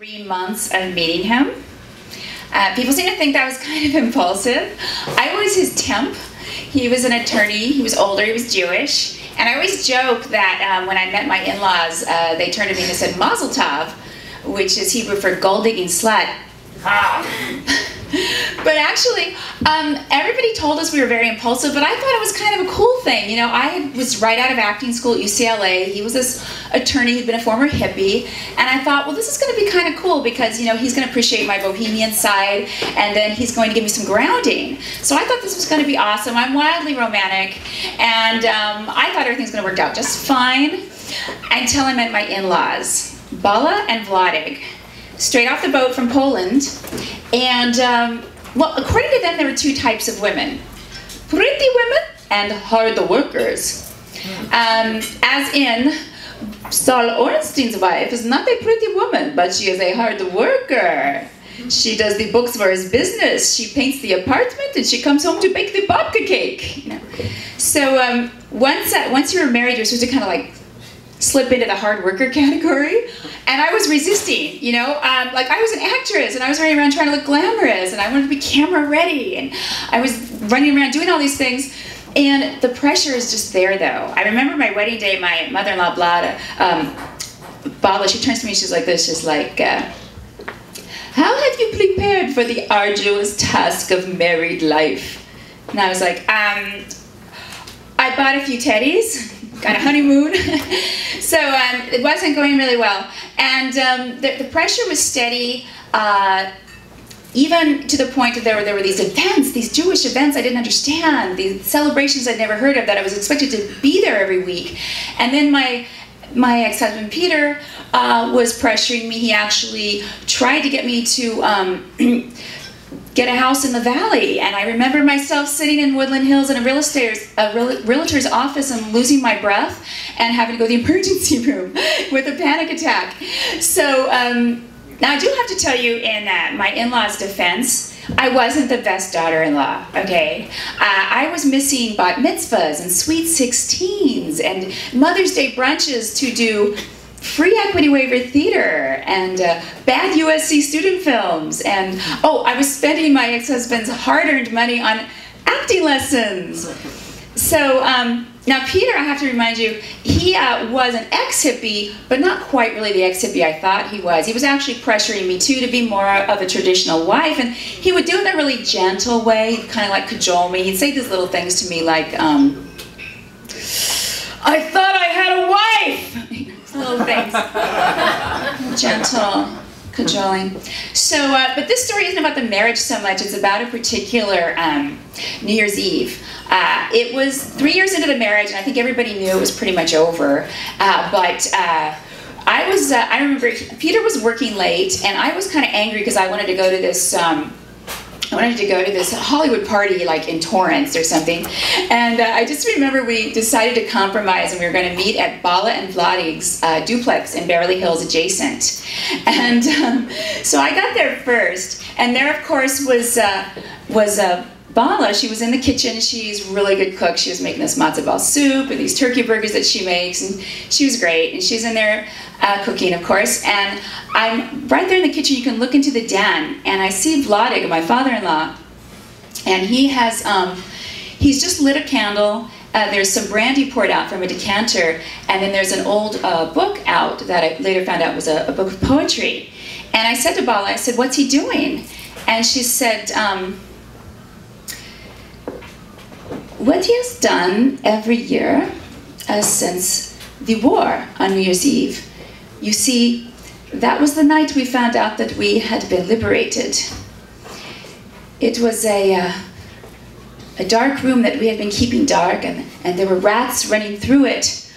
3 months of meeting him. People seem to think that was kind of impulsive. I was his temp. He was an attorney, he was older, he was Jewish. And I always joke that when I met my in-laws, they turned to me and said, Mazel Tov, which is Hebrew for gold-digging slut. But actually, everybody told us we were very impulsive, but I thought it was kind of a cool thing. You know, I was right out of acting school at UCLA. He was this attorney who'd been a former hippie, and I thought, well, this is going to be kind of cool because, you know, he's going to appreciate my bohemian side, and then he's going to give me some grounding. So I thought this was going to be awesome. I'm wildly romantic, and I thought everything was going to work out just fine until I met my in-laws, Bala and Vladek, straight off the boat from Poland. And, well, according to them, there were two types of women. Pretty women and hard workers. As in, Saul Ornstein's wife is not a pretty woman, but she is a hard worker. She does the books for his business. She paints the apartment, and she comes home to bake the babka cake. You know? So once you were married, you're supposed to kind of like slip into the hard worker category, and I was resisting, you know, like I was an actress and I was running around trying to look glamorous and I wanted to be camera ready and I was running around doing all these things, and the pressure is just there though. I remember my wedding day, my mother-in-law Bala, she turns to me, she's like this, she's like, how have you prepared for the arduous task of married life? And I was like, I bought a few teddies, got a honeymoon. So it wasn't going really well. And the pressure was steady, even to the point that there were these events, these Jewish events I didn't understand, these celebrations I'd never heard of that I was expected to be there every week. And then my ex-husband Peter was pressuring me. He actually tried to get me to get a house in the valley, and I remember myself sitting in Woodland Hills in a realtor's office and losing my breath and having to go to the emergency room with a panic attack. So now I do have to tell you, in my in-laws' defense, I wasn't the best daughter-in-law, okay? I was missing bat mitzvahs and sweet 16s and Mother's Day brunches to do free equity waiver theater and bad USC student films, and oh, I was spending my ex-husband's hard-earned money on acting lessons. So now Peter, I have to remind you, he was an ex-hippie, but not quite really the ex-hippie I thought he was. He was actually pressuring me too to be more of a traditional wife, and he would do it in a really gentle way, kind of like cajole me. He'd say these little things to me like, I thought I had a wife! Little things. Gentle, cajoling. So, but this story isn't about the marriage so much, it's about a particular New Year's Eve. It was 3 years into the marriage, and I think everybody knew it was pretty much over. I remember Peter was working late, and I was kind of angry because I wanted to go to this Hollywood party, like in Torrance or something. And I just remember we decided to compromise, and we were going to meet at Bala and Vladek's duplex in Beverly Hills adjacent. And so I got there first, and there of course was Bala. She was in the kitchen. She's a really good cook. She was making this matzo ball soup and these turkey burgers that she makes, and she was great. And she's in there cooking, of course. And I'm right there in the kitchen. You can look into the den, and I see Vladek, my father-in-law, and he has he's just lit a candle. There's some brandy poured out from a decanter, and then there's an old book out that I later found out was a book of poetry. And I said to Bala, I said, "What's he doing?" And she said, what he has done every year since the war on New Year's Eve. You see, that was the night we found out that we had been liberated. It was a dark room that we had been keeping dark, and there were rats running through it.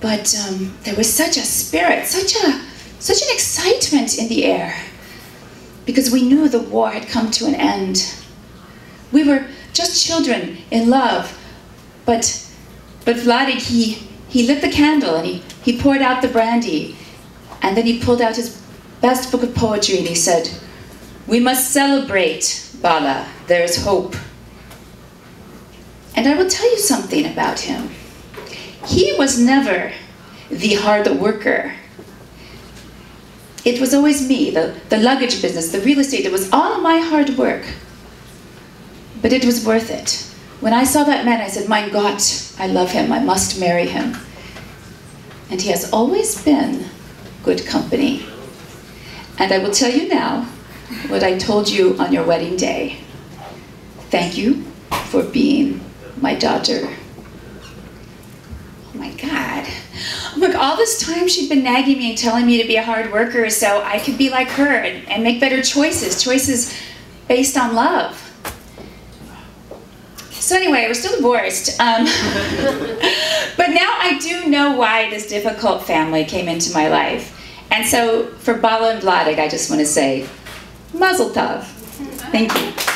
But there was such a spirit, such an excitement in the air, because we knew the war had come to an end. We were just children in love, but Vladek, he lit the candle, and he poured out the brandy, and then he pulled out his best book of poetry, and he said, "We must celebrate, Bala, there is hope." And I will tell you something about him. He was never the hard worker. it was always me, the luggage business, the real estate. It was all my hard work. But it was worth it. When I saw that man, I said, "Mein Gott, I love him. I must marry him." And he has always been good company. And I will tell you now what I told you on your wedding day. Thank you for being my daughter. Oh my God. Look, all this time she'd been nagging me and telling me to be a hard worker so I could be like her and make better choices based on love. So anyway, we're still divorced. But now I do know why this difficult family came into my life. And so for Bala and Vladek, I just want to say, Mazel Tov. Thank you.